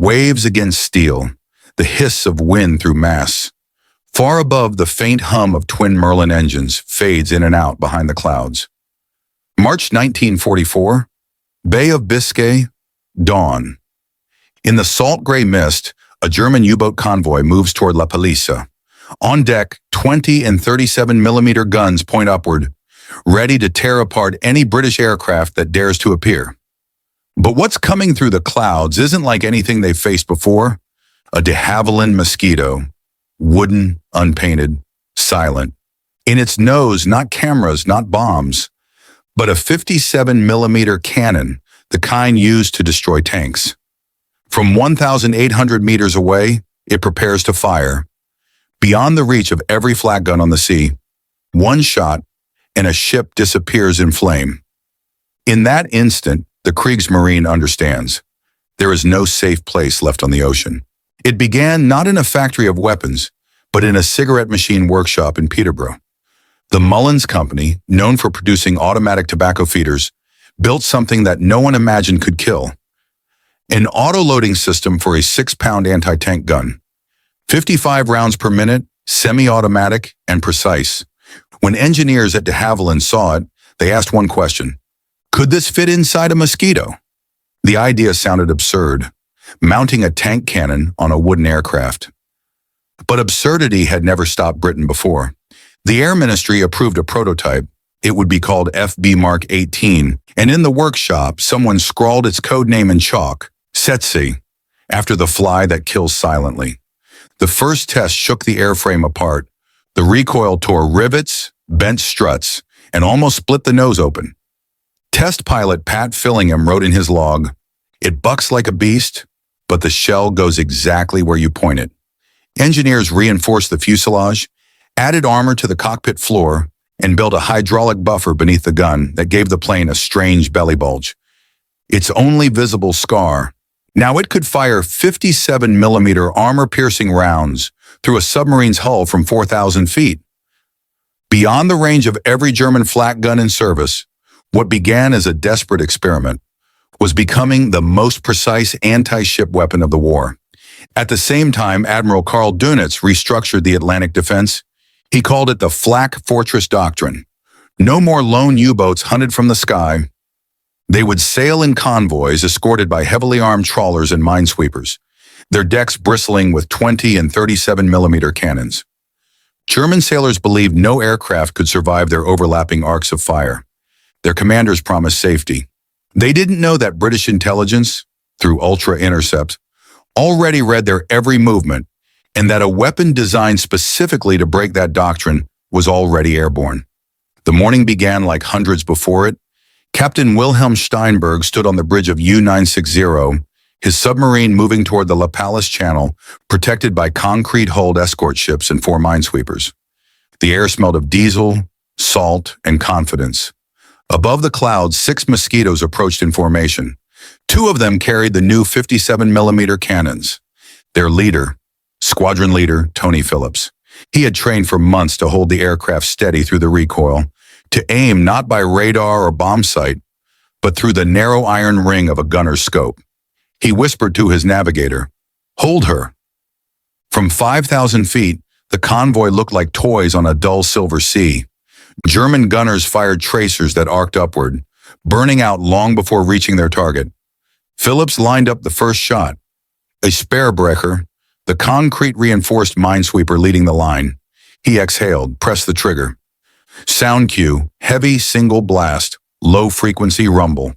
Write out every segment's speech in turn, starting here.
Waves against steel, the hiss of wind through masts. Far above, the faint hum of twin Merlin engines fades in and out behind the clouds. March 1944, Bay of Biscay, dawn. In the salt gray mist, a German U-boat convoy moves toward La Palisa. On deck, 20 and 37mm guns point upward, ready to tear apart any British aircraft that dares to appear. But what's coming through the clouds isn't like anything they've faced before. A de Havilland Mosquito, wooden, unpainted, silent. In its nose, not cameras, not bombs, but a 57mm cannon, the kind used to destroy tanks. From 1,800 meters away, it prepares to fire. Beyond the reach of every flak gun on the sea, one shot and a ship disappears in flame. In that instant, the Kriegsmarine understands. There is no safe place left on the ocean. It began not in a factory of weapons, but in a cigarette machine workshop in Peterborough. The Molins company, known for producing automatic tobacco feeders, built something that no one imagined could kill. An autoloading system for a 6-pound anti-tank gun. 55 rounds per minute, semi-automatic, and precise. When engineers at de Havilland saw it, they asked one question. Could this fit inside a Mosquito? The idea sounded absurd, mounting a tank cannon on a wooden aircraft. But absurdity had never stopped Britain before. The Air Ministry approved a prototype. It would be called FB Mark 18, and in the workshop, someone scrawled its code name in chalk, Tsetse, after the fly that kills silently. The first test shook the airframe apart. The recoil tore rivets, bent struts, and almost split the nose open. Test pilot Pat Fillingham wrote in his log, "It bucks like a beast, but the shell goes exactly where you point it." Engineers reinforced the fuselage, added armor to the cockpit floor, and built a hydraulic buffer beneath the gun that gave the plane a strange belly bulge. Its only visible scar. Now it could fire 57mm armor-piercing rounds through a submarine's hull from 4,000 feet. Beyond the range of every German flak gun in service, what began as a desperate experiment was becoming the most precise anti-ship weapon of the war. At the same time, Admiral Karl Dönitz restructured the Atlantic defense. He called it the Flak Fortress Doctrine. No more lone U-boats hunted from the sky. They would sail in convoys escorted by heavily armed trawlers and minesweepers, their decks bristling with 20 and 37mm cannons. German sailors believed no aircraft could survive their overlapping arcs of fire. Their commanders promised safety. They didn't know that British intelligence, through ultra-intercept, already read their every movement, and that a weapon designed specifically to break that doctrine was already airborne. The morning began like hundreds before it. Captain Wilhelm Steinberg stood on the bridge of U-960, his submarine moving toward the La Palisse Channel, protected by concrete-hulled escort ships and 4 minesweepers. The air smelled of diesel, salt, and confidence. Above the clouds, 6 Mosquitoes approached in formation. 2 of them carried the new 57mm cannons. Their leader, Squadron leader Tony Phillips. He had trained for months to hold the aircraft steady through the recoil, to aim not by radar or bomb sight, but through the narrow iron ring of a gunner's scope. He whispered to his navigator, "Hold her." From 5,000 feet, the convoy looked like toys on a dull silver sea. German gunners fired tracers that arced upward, burning out long before reaching their target. Phillips lined up the first shot. A Speerbrecher, the concrete-reinforced minesweeper leading the line. He exhaled, pressed the trigger. Sound cue, heavy single blast, low-frequency rumble.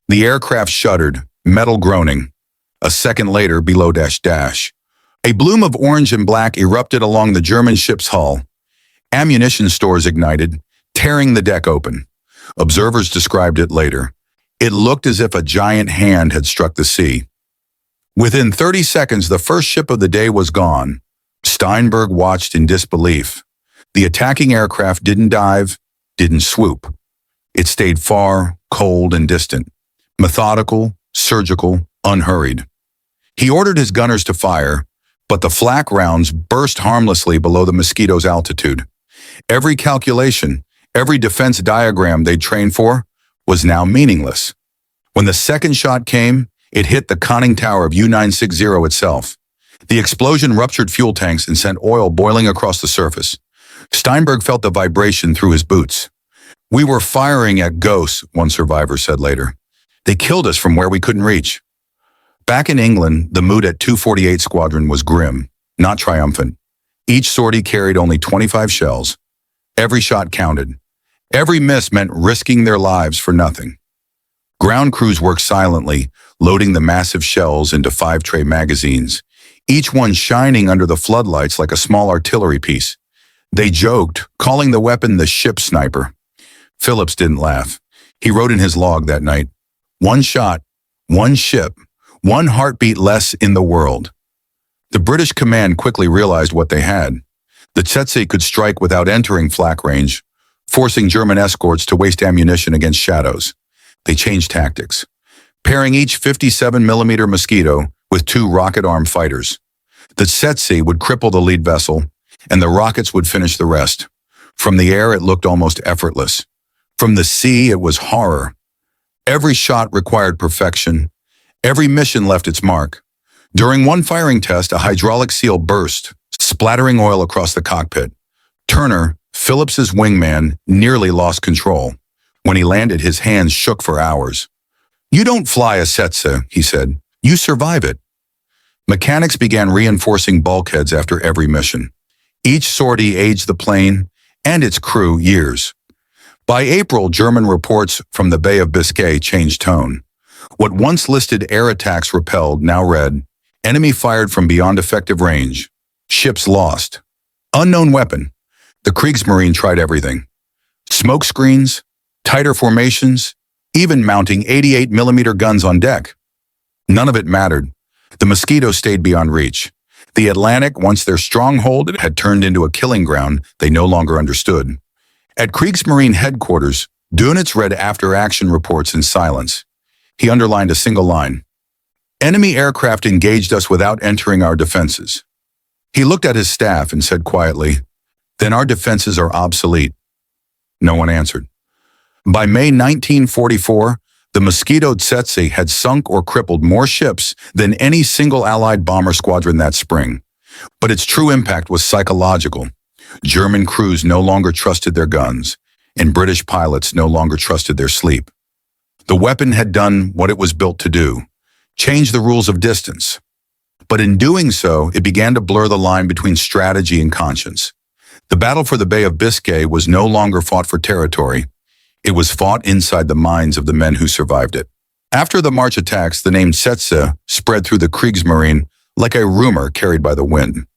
The aircraft shuddered, metal groaning. A second later, below dash. A bloom of orange and black erupted along the German ship's hull. Ammunition stores ignited, tearing the deck open. Observers described it later. It looked as if a giant hand had struck the sea. Within 30 seconds, the first ship of the day was gone. Steinberg watched in disbelief. The attacking aircraft didn't dive, didn't swoop. It stayed far, cold, and distant. Methodical, surgical, unhurried. He ordered his gunners to fire, but the flak rounds burst harmlessly below the Mosquito's altitude. Every calculation, every defense diagram they'd trained for, was now meaningless. When the second shot came, It hit the conning tower of U-960 itself. The explosion ruptured fuel tanks and sent oil boiling across the surface. Steinberg felt the vibration through his boots. "We were firing at ghosts," one survivor said later. "They killed us from where we couldn't reach." Back in England, the mood at 248 Squadron was grim, not triumphant. Each sortie carried only 25 shells. Every shot counted. Every miss meant risking their lives for nothing. Ground crews worked silently, loading the massive shells into 5-tray magazines, each one shining under the floodlights like a small artillery piece. They joked, calling the weapon the ship sniper. Phillips didn't laugh. He wrote in his log that night, "One shot, one ship, one heartbeat less in the world." The British command quickly realized what they had. The Tsetse could strike without entering flak range, forcing German escorts to waste ammunition against shadows. They changed tactics, pairing each 57mm Mosquito with 2 rocket-armed fighters. The Tsetse would cripple the lead vessel, and the rockets would finish the rest. From the air, it looked almost effortless. From the sea, it was horror. Every shot required perfection. Every mission left its mark. During one firing test, a hydraulic seal burst, splattering oil across the cockpit. Turner, Phillips's wingman, nearly lost control. When he landed, his hands shook for hours. "You don't fly a Tsetse," he said. "You survive it." Mechanics began reinforcing bulkheads after every mission. Each sortie aged the plane and its crew years. By April, German reports from the Bay of Biscay changed tone. What once listed air attacks repelled now read, "Enemy fired from beyond effective range. Ships lost. Unknown weapon." The Kriegsmarine tried everything. Smoke screens, tighter formations, even mounting 88mm guns on deck. None of it mattered. The Mosquito stayed beyond reach. The Atlantic, once their stronghold, had turned into a killing ground they no longer understood. At Kriegsmarine headquarters, Dönitz read after-action reports in silence. He underlined a single line. "Enemy aircraft engaged us without entering our defenses." He looked at his staff and said quietly, "Then our defenses are obsolete." No one answered. By May 1944, the Mosquito Tsetse had sunk or crippled more ships than any single Allied bomber squadron that spring. But its true impact was psychological. German crews no longer trusted their guns, and British pilots no longer trusted their sleep. The weapon had done what it was built to do, change the rules of distance. But in doing so, it began to blur the line between strategy and conscience. The battle for the Bay of Biscay was no longer fought for territory. It was fought inside the minds of the men who survived it. After the March attacks, the name Tsetse spread through the Kriegsmarine like a rumor carried by the wind.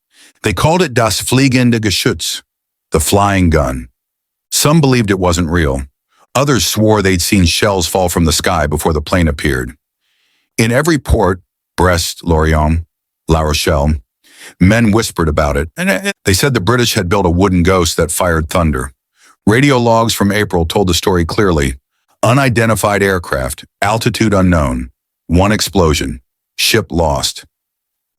They called it das fliegende Geschütz, the flying gun. Some believed it wasn't real. Others swore they'd seen shells fall from the sky before the plane appeared. In every port, Brest, Lorient, La Rochelle, men whispered about it. They said the British had built a wooden ghost that fired thunder. Radio logs from April told the story clearly. Unidentified aircraft, altitude unknown, one explosion, ship lost.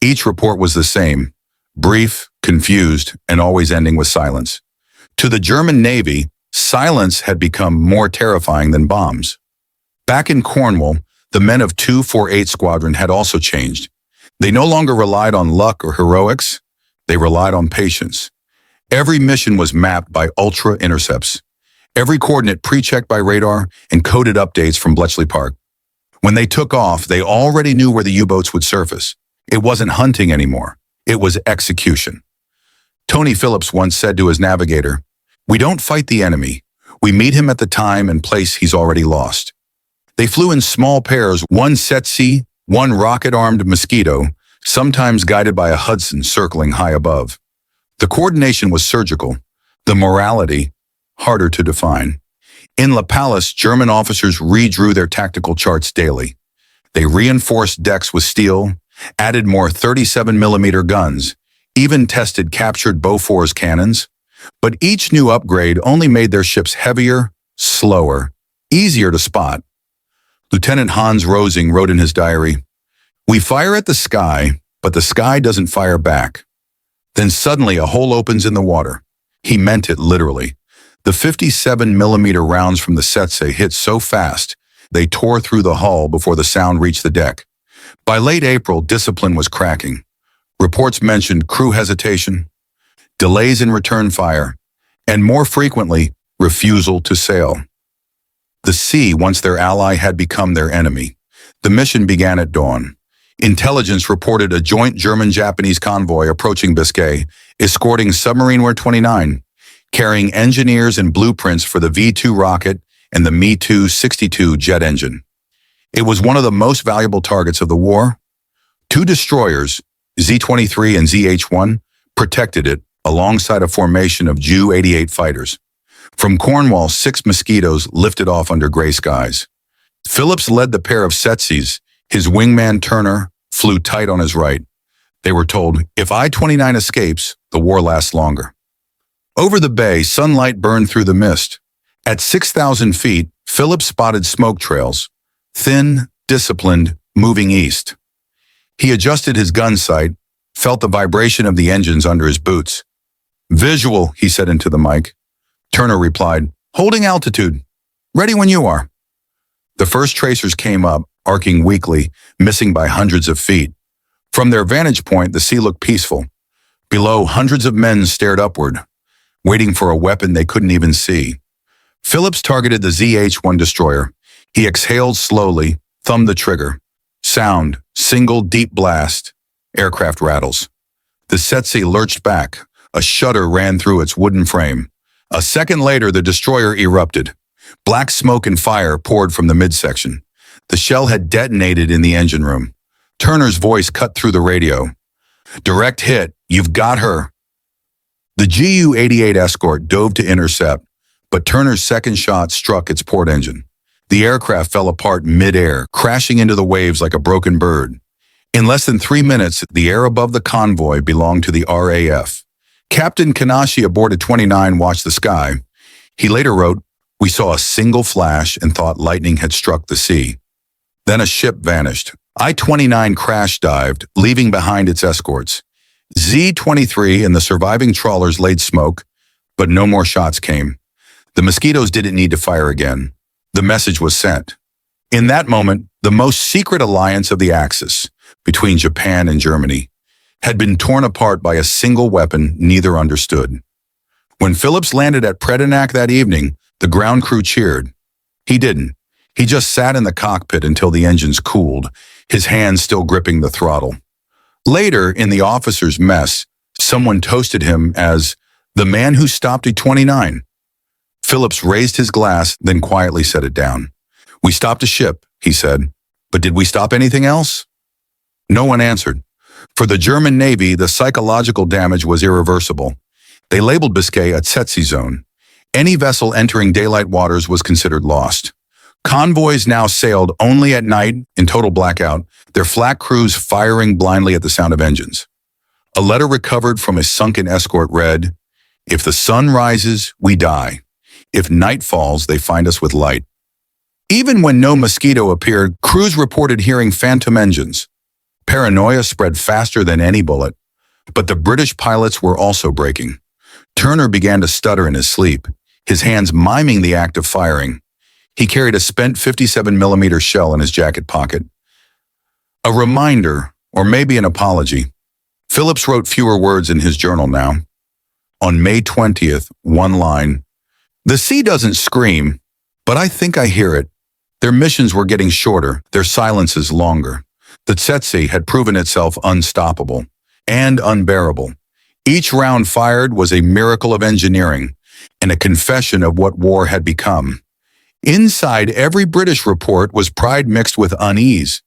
Each report was the same, brief, confused, and always ending with silence. To the German Navy, silence had become more terrifying than bombs. Back in Cornwall, the men of 248 Squadron had also changed. They no longer relied on luck or heroics. They relied on patience. Every mission was mapped by ultra intercepts. Every coordinate pre-checked by radar and coded updates from Bletchley Park. When they took off, they already knew where the U-boats would surface. It wasn't hunting anymore. It was execution. Tony Phillips once said to his navigator, "We don't fight the enemy. We meet him at the time and place he's already lost." They flew in small pairs, one Tsetse, one rocket-armed Mosquito, sometimes guided by a Hudson circling high above. The coordination was surgical, the morality harder to define. In La Palace, German officers redrew their tactical charts daily. They reinforced decks with steel, added more 37mm guns, even tested captured Bofors cannons. But each new upgrade only made their ships heavier, slower, easier to spot. Lieutenant Hans Rosing wrote in his diary, "We fire at the sky, but the sky doesn't fire back." Then suddenly a hole opens in the water. He meant it literally. The 57mm rounds from the Tsetse hit so fast, they tore through the hull before the sound reached the deck. By late April, discipline was cracking. Reports mentioned crew hesitation, delays in return fire, and more frequently, refusal to sail. The sea, once their ally, had become their enemy. The mission began at dawn. Intelligence reported a joint German-Japanese convoy approaching Biscay, escorting Submarineware 29, carrying engineers and blueprints for the V-2 rocket and the Me-2 62 jet engine. It was one of the most valuable targets of the war. Two destroyers, Z-23 and ZH-1, protected it alongside a formation of Ju-88 fighters. From Cornwall, 6 Mosquitoes lifted off under gray skies. Phillips led the pair of Tsetses. His wingman Turner flew tight on his right. They were told, if I-29 escapes, the war lasts longer. Over the bay, sunlight burned through the mist. At 6,000 feet, Phillips spotted smoke trails, thin, disciplined, moving east. He adjusted his gun sight, felt the vibration of the engines under his boots. Visual, he said into the mic. Turner replied, holding altitude. Ready when you are. The first tracers came up, arcing weakly, missing by hundreds of feet. From their vantage point, the sea looked peaceful. Below, hundreds of men stared upward, waiting for a weapon they couldn't even see. Phillips targeted the ZH-1 destroyer. He exhaled slowly, thumbed the trigger. Sound, single deep blast. Aircraft rattles. The Tsetse lurched back. A shudder ran through its wooden frame. A second later, the destroyer erupted. Black smoke and fire poured from the midsection. The shell had detonated in the engine room. Turner's voice cut through the radio. Direct hit. You've got her. The Ju-88 escort dove to intercept, but Turner's second shot struck its port engine. The aircraft fell apart mid-air, crashing into the waves like a broken bird. In less than 3 minutes, the air above the convoy belonged to the RAF. Captain Kanashi aboard a 29 watched the sky. He later wrote, we saw a single flash and thought lightning had struck the sea. Then a ship vanished. I-29 crash-dived, leaving behind its escorts. Z-23 and the surviving trawlers laid smoke, but no more shots came. The Mosquitoes didn't need to fire again. The message was sent. In that moment, the most secret alliance of the Axis, between Japan and Germany, had been torn apart by a single weapon neither understood. When Phillips landed at Paranoia that evening, the ground crew cheered. He didn't. He just sat in the cockpit until the engines cooled, his hands still gripping the throttle. Later, in the officers' mess, someone toasted him as the man who stopped A-29. Phillips raised his glass, then quietly set it down. We stopped a ship, he said. But did we stop anything else? No one answered. For the German Navy, the psychological damage was irreversible. They labeled Biscay a Tsetse zone. Any vessel entering daylight waters was considered lost. Convoys now sailed only at night in total blackout, their flak crews firing blindly at the sound of engines. A letter recovered from a sunken escort read, if the sun rises, we die. If night falls, they find us with light. Even when no Mosquito appeared, crews reported hearing phantom engines. Paranoia spread faster than any bullet, but the British pilots were also breaking. Turner began to stutter in his sleep, his hands miming the act of firing. He carried a spent 57mm shell in his jacket pocket. A reminder, or maybe an apology. Phillips wrote fewer words in his journal now. On May 20th, one line, the sea doesn't scream, but I think I hear it. Their missions were getting shorter, their silences longer. The Tsetse had proven itself unstoppable and unbearable. Each round fired was a miracle of engineering and a confession of what war had become. Inside every British report was pride mixed with unease.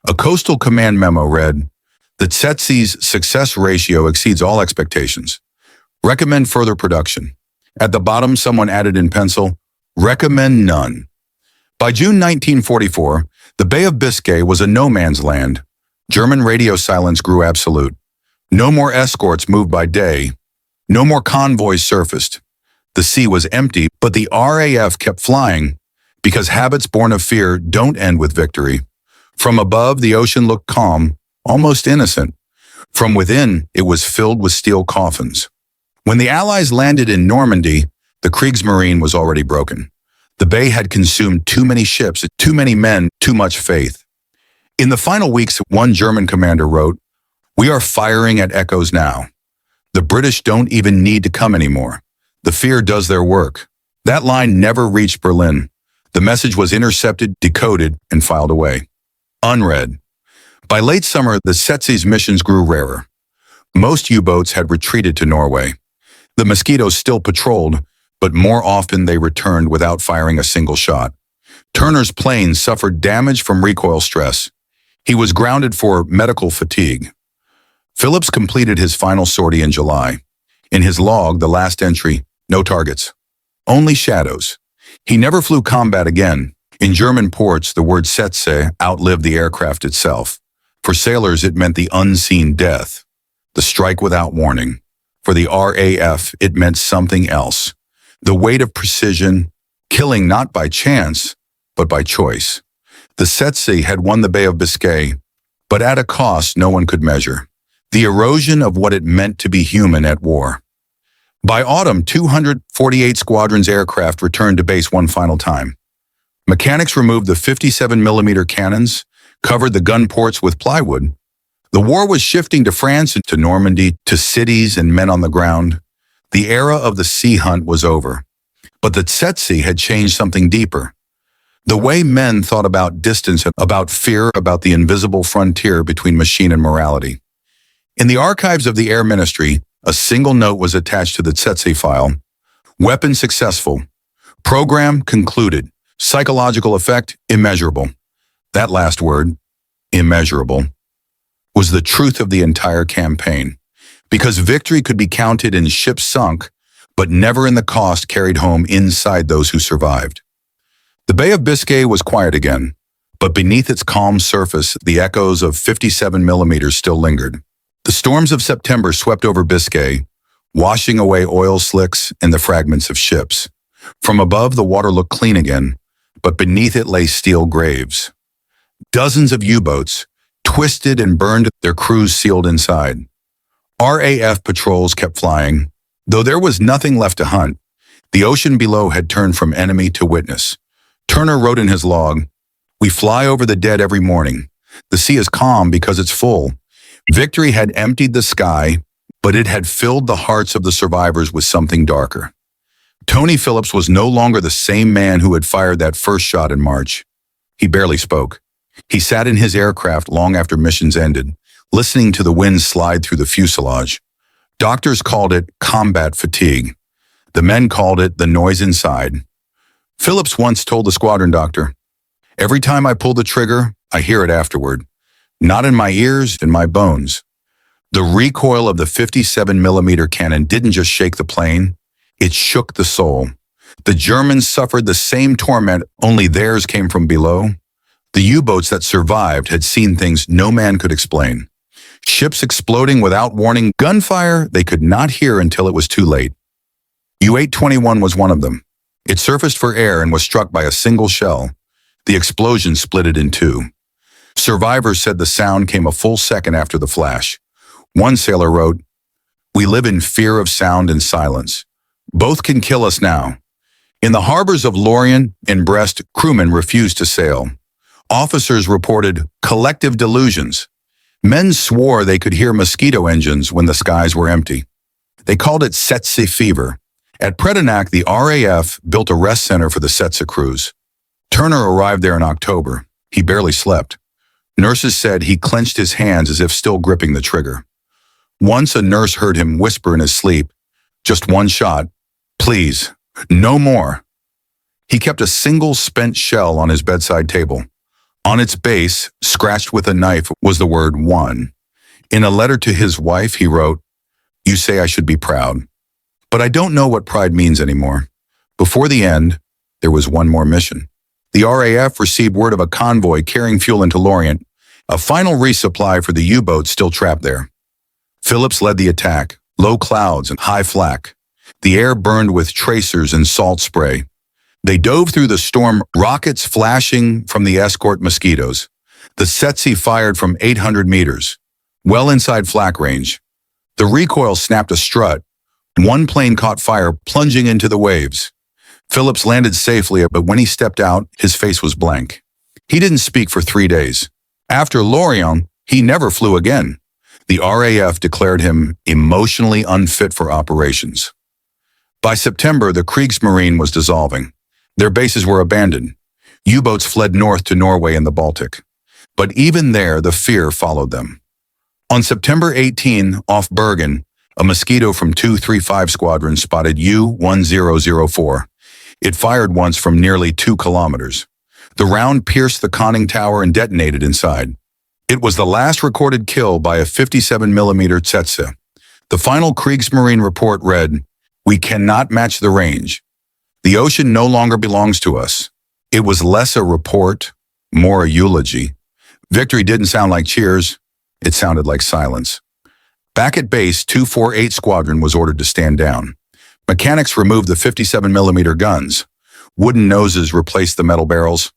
A coastal command memo read, the Tsetse's success ratio exceeds all expectations. Recommend further production. At the bottom, someone added in pencil, recommend none. By June 1944, the Bay of Biscay was a no man's land. German radio silence grew absolute. No more escorts moved by day. No more convoys surfaced. The sea was empty, but the RAF kept flying because habits born of fear don't end with victory. From above, the ocean looked calm, almost innocent. From within, it was filled with steel coffins. When the Allies landed in Normandy, the Kriegsmarine was already broken. The bay had consumed too many ships, too many men, too much faith. In the final weeks, one German commander wrote, "We are firing at echoes now. The British don't even need to come anymore. The fear does their work." That line never reached Berlin. The message was intercepted, decoded, and filed away. Unread. By late summer, the Tsetse's missions grew rarer. Most U-boats had retreated to Norway. The Mosquitoes still patrolled, but more often they returned without firing a single shot. Turner's plane suffered damage from recoil stress. He was grounded for medical fatigue. Phillips completed his final sortie in July. In his log, the last entry, no targets. Only shadows. He never flew combat again. In German ports, the word Tsetse outlived the aircraft itself. For sailors, it meant the unseen death, the strike without warning. For the RAF, it meant something else. The weight of precision, killing not by chance, but by choice. The Tsetse had won the Bay of Biscay, but at a cost no one could measure. The erosion of what it meant to be human at war. By autumn, 248 Squadron's aircraft returned to base one final time. Mechanics removed the 57mm cannons, covered the gun ports with plywood. The war was shifting to France and to Normandy, to cities and men on the ground. The era of the sea hunt was over. But the Tsetse had changed something deeper. The way men thought about distance, about fear, about the invisible frontier between machine and morality. In the archives of the Air Ministry, a single note was attached to the Tsetse file. Weapon successful. Program concluded. Psychological effect immeasurable. That last word, immeasurable, was the truth of the entire campaign. Because victory could be counted in ships sunk, but never in the cost carried home inside those who survived. The Bay of Biscay was quiet again, but beneath its calm surface, the echoes of 57mm still lingered. The storms of September swept over Biscay, washing away oil slicks and the fragments of ships. From above, the water looked clean again, but beneath it lay steel graves. Dozens of U-boats, twisted and burned, their crews sealed inside. RAF patrols kept flying. Though there was nothing left to hunt, the ocean below had turned from enemy to witness. Turner wrote in his log, "We fly over the dead every morning. The sea is calm because it's full." Victory had emptied the sky, but it had filled the hearts of the survivors with something darker. Tony Phillips was no longer the same man who had fired that first shot in March. He barely spoke. He sat in his aircraft long after missions ended, listening to the wind slide through the fuselage. Doctors called it combat fatigue. The men called it the noise inside. Phillips once told the squadron doctor, "Every time I pull the trigger, I hear it afterward. Not in my ears, in my bones." The recoil of the 57mm cannon didn't just shake the plane, it shook the soul. The Germans suffered the same torment, only theirs came from below. The U-boats that survived had seen things no man could explain. Ships exploding without warning, gunfire they could not hear until it was too late. U-821 was one of them. It surfaced for air and was struck by a single shell. The explosion split it in two. Survivors said the sound came a full second after the flash. One sailor wrote, "We live in fear of sound and silence. Both can kill us now." In the harbors of Lorient and Brest, crewmen refused to sail. Officers reported collective delusions. Men swore they could hear mosquito engines when the skies were empty. They called it Tsetse fever. At Paranoia, the RAF built a rest center for the Tsetse crews. Turner arrived there in October. He barely slept. Nurses said he clenched his hands as if still gripping the trigger. Once a nurse heard him whisper in his sleep, "Just one shot. Please, no more." He kept a single spent shell on his bedside table. On its base, scratched with a knife, was the word "one." In a letter to his wife, he wrote, "You say I should be proud, but I don't know what pride means anymore." Before the end, there was one more mission. The RAF received word of a convoy carrying fuel into Lorient, a final resupply for the U-boats still trapped there. Phillips led the attack, low clouds and high flak. The air burned with tracers and salt spray. They dove through the storm, rockets flashing from the escort Mosquitoes. The Tsetse fired from 800 meters, well inside flak range. The recoil snapped a strut. One plane caught fire, plunging into the waves. Phillips landed safely, but when he stepped out, his face was blank. He didn't speak for 3 days. After Lorient, he never flew again. The RAF declared him emotionally unfit for operations. By September, the Kriegsmarine was dissolving. Their bases were abandoned. U-boats fled north to Norway and the Baltic. But even there, the fear followed them. On September 18, off Bergen, a Mosquito from 235 Squadron spotted U-1004. It fired once from nearly 2 kilometers. The round pierced the conning tower and detonated inside. It was the last recorded kill by a 57mm Tsetse. The final Kriegsmarine report read, "We cannot match the range. The ocean no longer belongs to us." It was less a report, more a eulogy. Victory didn't sound like cheers. It sounded like silence. Back at base, 248 Squadron was ordered to stand down. Mechanics removed the 57mm guns. Wooden noses replaced the metal barrels.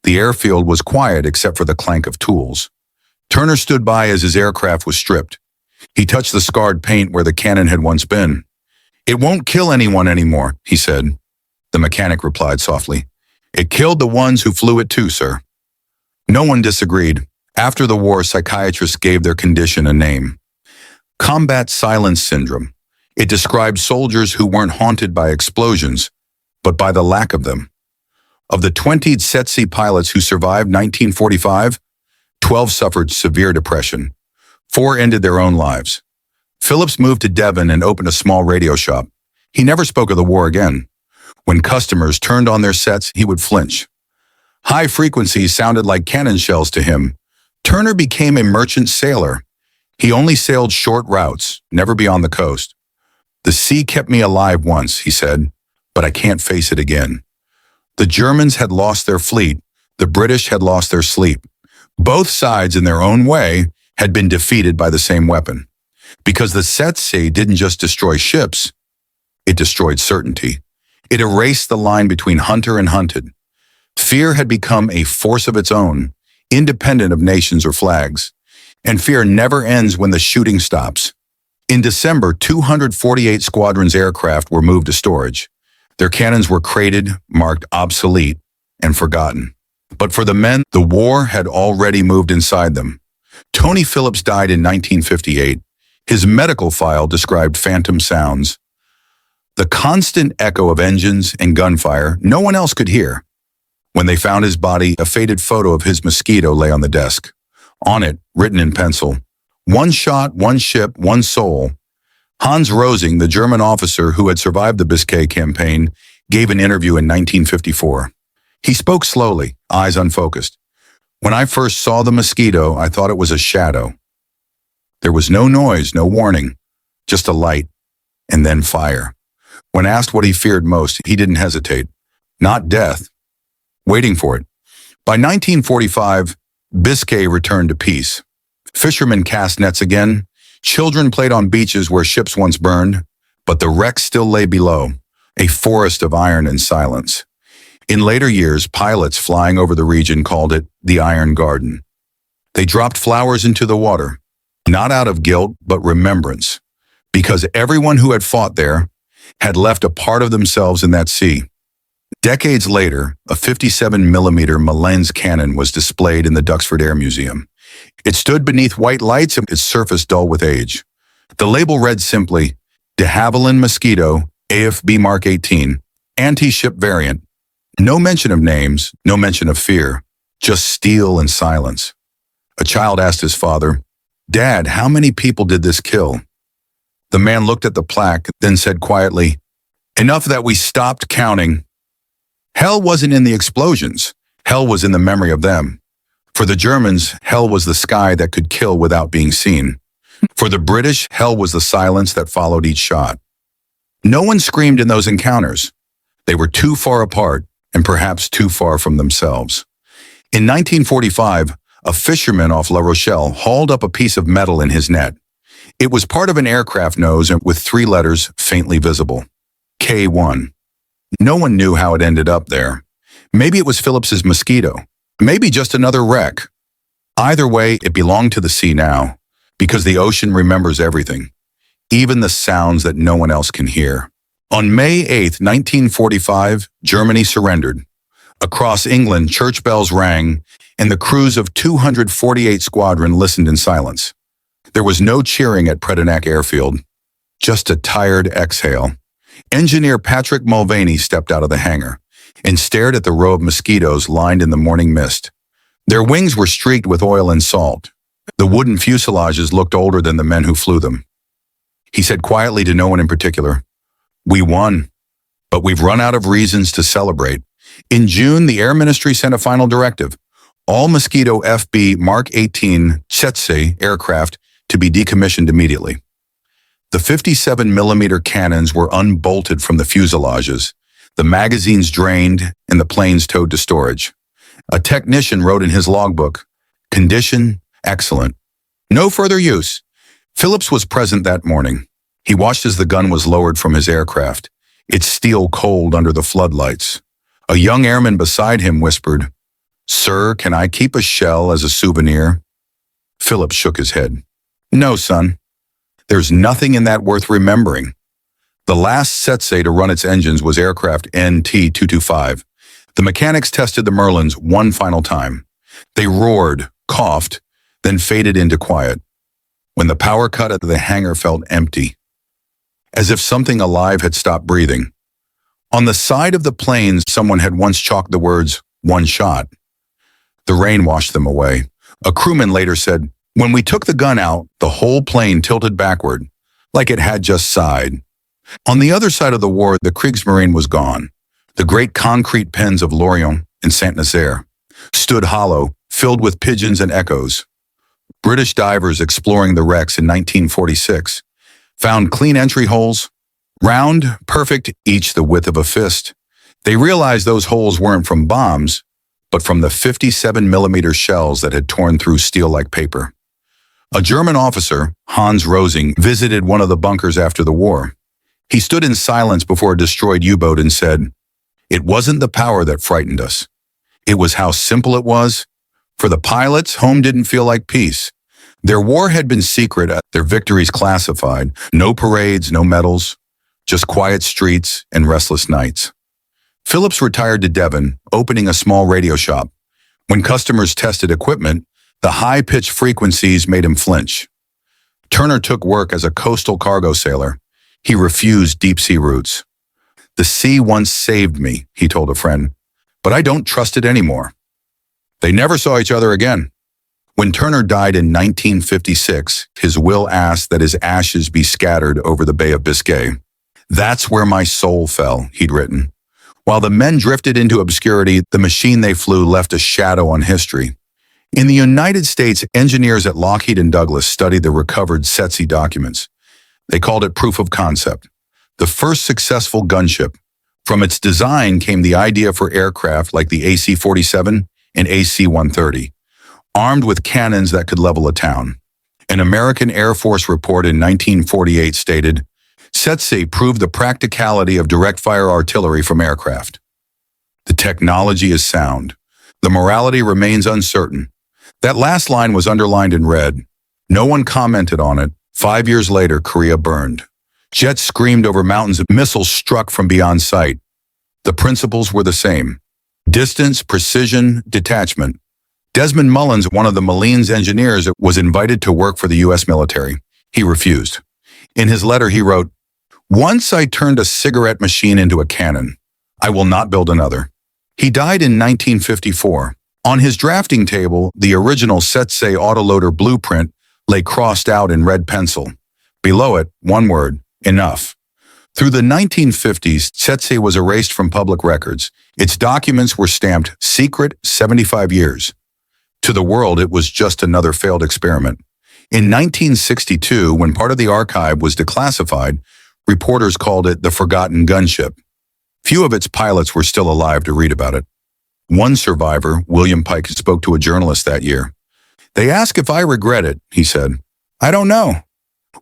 The airfield was quiet except for the clank of tools. Turner stood by as his aircraft was stripped. He touched the scarred paint where the cannon had once been. "It won't kill anyone anymore," he said. The mechanic replied softly, "It killed the ones who flew it too, sir." No one disagreed. After the war, psychiatrists gave their condition a name. Combat silence syndrome. It described soldiers who weren't haunted by explosions, but by the lack of them. Of the 20 Tsetse pilots who survived 1945, 12 suffered severe depression. 4 ended their own lives. Phillips moved to Devon and opened a small radio shop. He never spoke of the war again. When customers turned on their sets, he would flinch. High frequencies sounded like cannon shells to him. Turner became a merchant sailor. He only sailed short routes, never beyond the coast. "The sea kept me alive once," he said, "but I can't face it again." The Germans had lost their fleet. The British had lost their sleep. Both sides, in their own way, had been defeated by the same weapon. Because the Tsetse didn't just destroy ships, it destroyed certainty. It erased the line between hunter and hunted. Fear had become a force of its own, independent of nations or flags. And fear never ends when the shooting stops. In December, 248 Squadron's aircraft were moved to storage. Their cannons were crated, marked obsolete, and forgotten. But for the men, the war had already moved inside them. Tony Phillips died in 1958. His medical file described phantom sounds. The constant echo of engines and gunfire no one else could hear. When they found his body, a faded photo of his Mosquito lay on the desk. On it, written in pencil, "One shot, one ship, one soul." Hans Rosing, the German officer who had survived the Biscay campaign, gave an interview in 1954. He spoke slowly, eyes unfocused. "When I first saw the Mosquito, I thought it was a shadow. There was no noise, no warning, just a light, and then fire." When asked what he feared most, he didn't hesitate. Not death, waiting for it. By 1945, Biscay returned to peace. Fishermen cast nets again. Children played on beaches where ships once burned, but the wrecks still lay below, a forest of iron and silence. In later years, pilots flying over the region called it the Iron Garden. They dropped flowers into the water, not out of guilt, but remembrance, because everyone who had fought there had left a part of themselves in that sea. Decades later, a 57mm Molins cannon was displayed in the Duxford Air Museum. It stood beneath white lights and its surface dull with age. The label read simply, "De Havilland Mosquito, AFB Mark 18, anti-ship variant." No mention of names, no mention of fear, just steel and silence. A child asked his father, "Dad, how many people did this kill?" The man looked at the plaque, then said quietly, "Enough that we stopped counting." Hell wasn't in the explosions. Hell was in the memory of them. For the Germans, hell was the sky that could kill without being seen. For the British, hell was the silence that followed each shot. No one screamed in those encounters. They were too far apart and perhaps too far from themselves. In 1945, a fisherman off La Rochelle hauled up a piece of metal in his net. It was part of an aircraft nose with 3 letters faintly visible. K1. No one knew how it ended up there. Maybe it was Phillips's Mosquito. Maybe just another wreck. Either way, it belonged to the sea now, because the ocean remembers everything, even the sounds that no one else can hear. On May 8, 1945, Germany surrendered. Across England, church bells rang, and the crews of 248 Squadron listened in silence. There was no cheering at Paranoia airfield, just a tired exhale. Engineer Patrick Mulvaney stepped out of the hangar and stared at the row of mosquitoes lined in the morning mist. Their wings were streaked with oil and salt. The wooden fuselages looked older than the men who flew them. He said quietly to no one in particular, "We won, but we've run out of reasons to celebrate." In June, the Air Ministry sent a final directive: all Mosquito FB Mark 18 Tsetse aircraft to be decommissioned immediately. The 57mm cannons were unbolted from the fuselages, the magazines drained, and the planes towed to storage. A technician wrote in his logbook, "Condition, excellent. No further use." Phillips was present that morning. He watched as the gun was lowered from his aircraft, its steel cold under the floodlights. A young airman beside him whispered, "Sir, can I keep a shell as a souvenir?" Phillips shook his head. "No, son. There's nothing in that worth remembering." The last Tsetse to run its engines was aircraft NT-225. The mechanics tested the Molins one final time. They roared, coughed, then faded into quiet. When the power cut at the hangar felt empty, as if something alive had stopped breathing. On the side of the planes, someone had once chalked the words, "One shot." The rain washed them away. A crewman later said, "When we took the gun out, the whole plane tilted backward, like it had just sighed." On the other side of the war, the Kriegsmarine was gone. The great concrete pens of Lorient and Saint-Nazaire stood hollow, filled with pigeons and echoes. British divers exploring the wrecks in 1946 found clean entry holes, round, perfect, each the width of a fist. They realized those holes weren't from bombs, but from the 57mm shells that had torn through steel like paper. A German officer, Hans Rosing, visited one of the bunkers after the war. He stood in silence before a destroyed U-boat and said, "It wasn't the power that frightened us. It was how simple it was. For the pilots, home didn't feel like peace. Their war had been secret, their victories classified. No parades, no medals, just quiet streets and restless nights." Phillips retired to Devon, opening a small radio shop. When customers tested equipment, the high-pitched frequencies made him flinch. Turner took work as a coastal cargo sailor. He refused deep-sea routes. "The sea once saved me," he told a friend, "but I don't trust it anymore." They never saw each other again. When Turner died in 1956, his will asked that his ashes be scattered over the Bay of Biscay. "That's where my soul fell," he'd written. While the men drifted into obscurity, the machine they flew left a shadow on history. In the United States, engineers at Lockheed and Douglas studied the recovered Tsetse documents. They called it proof of concept, the first successful gunship. From its design came the idea for aircraft like the AC-47 and AC-130, armed with cannons that could level a town. An American Air Force report in 1948 stated, "Tsetse proved the practicality of direct-fire artillery from aircraft." The technology is sound. The morality remains uncertain. That last line was underlined in red. No one commented on it. 5 years later, Korea burned. Jets screamed over mountains, missiles struck from beyond sight. The principles were the same: distance, precision, detachment. Desmond Molins, one of the Molins engineers, was invited to work for the U.S. military. He refused. In his letter, he wrote, "Once I turned a cigarette machine into a cannon. I will not build another." He died in 1954. On his drafting table, the original Tsetse autoloader blueprint lay crossed out in red pencil. Below it, one word: enough. Through the 1950s, Tsetse was erased from public records. Its documents were stamped secret 75 years. To the world, it was just another failed experiment. In 1962, when part of the archive was declassified, reporters called it the forgotten gunship. Few of its pilots were still alive to read about it. One survivor, William Pike, spoke to a journalist that year. "They ask if I regret it," he said. "I don't know.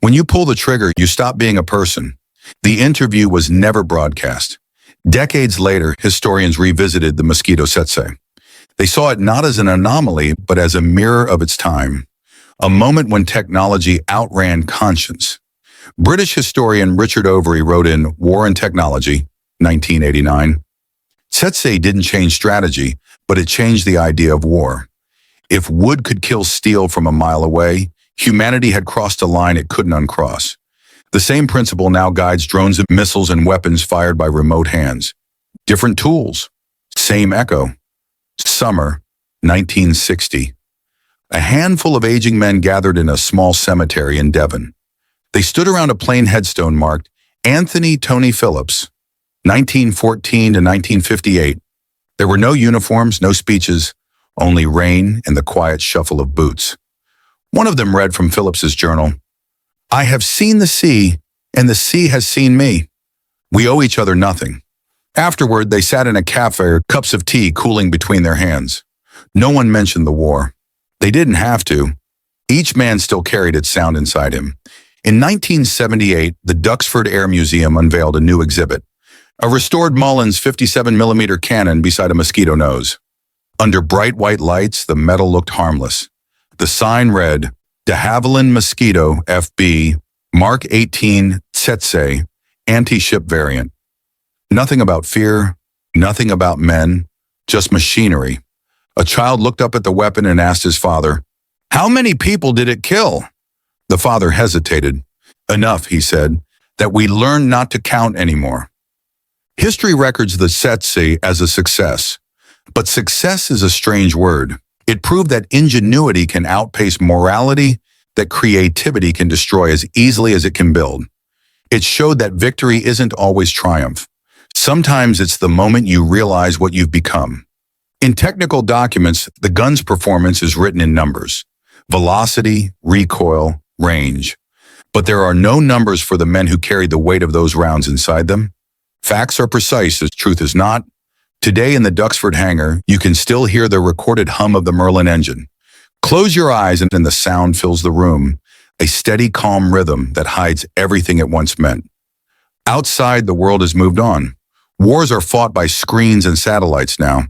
When you pull the trigger, you stop being a person." The interview was never broadcast. Decades later, historians revisited the Mosquito Tsetse. They saw it not as an anomaly, but as a mirror of its time, a moment when technology outran conscience. British historian Richard Overy wrote in War and Technology, 1989, Tsetse didn't change strategy, but it changed the idea of war. If wood could kill steel from a mile away, humanity had crossed a line it couldn't uncross. The same principle now guides drones, missiles, and weapons fired by remote hands. Different tools, same echo. Summer, 1960. A handful of aging men gathered in a small cemetery in Devon. They stood around a plain headstone marked Anthony Tony Phillips, 1914 to 1958. There were no uniforms, no speeches, only rain and the quiet shuffle of boots. One of them read from Phillips's journal, "I have seen the sea, and the sea has seen me. We owe each other nothing." Afterward, they sat in a cafe, cups of tea cooling between their hands. No one mentioned the war. They didn't have to. Each man still carried its sound inside him. In 1978, the Duxford Air Museum unveiled a new exhibit, a restored Molins 57mm cannon beside a mosquito nose. Under bright white lights, the metal looked harmless. The sign read, "De Havilland Mosquito FB, Mark 18 Tsetse, anti-ship variant." Nothing about fear, nothing about men, just machinery. A child looked up at the weapon and asked his father, "How many people did it kill?" The father hesitated. "Enough," he said, "that we learned not to count anymore." History records the Tsetse as a success. But success is a strange word. It proved that ingenuity can outpace morality, that creativity can destroy as easily as it can build. It showed that victory isn't always triumph. Sometimes it's the moment you realize what you've become. In technical documents, the gun's performance is written in numbers: velocity, recoil, range. But there are no numbers for the men who carried the weight of those rounds inside them. Facts are precise as truth is not. Today in the Duxford hangar, you can still hear the recorded hum of the Merlin engine. Close your eyes and the sound fills the room, a steady, calm rhythm that hides everything it once meant. Outside, the world has moved on. Wars are fought by screens and satellites now.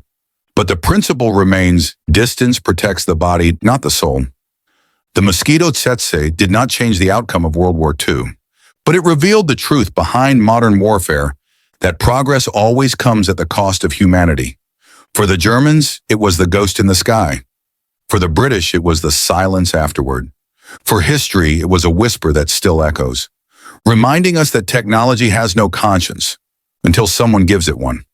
But the principle remains: distance protects the body, not the soul. The Mosquito Tsetse did not change the outcome of World War II, but it revealed the truth behind modern warfare, that progress always comes at the cost of humanity. For the Germans, it was the ghost in the sky. For the British, it was the silence afterward. For history, it was a whisper that still echoes, reminding us that technology has no conscience until someone gives it one.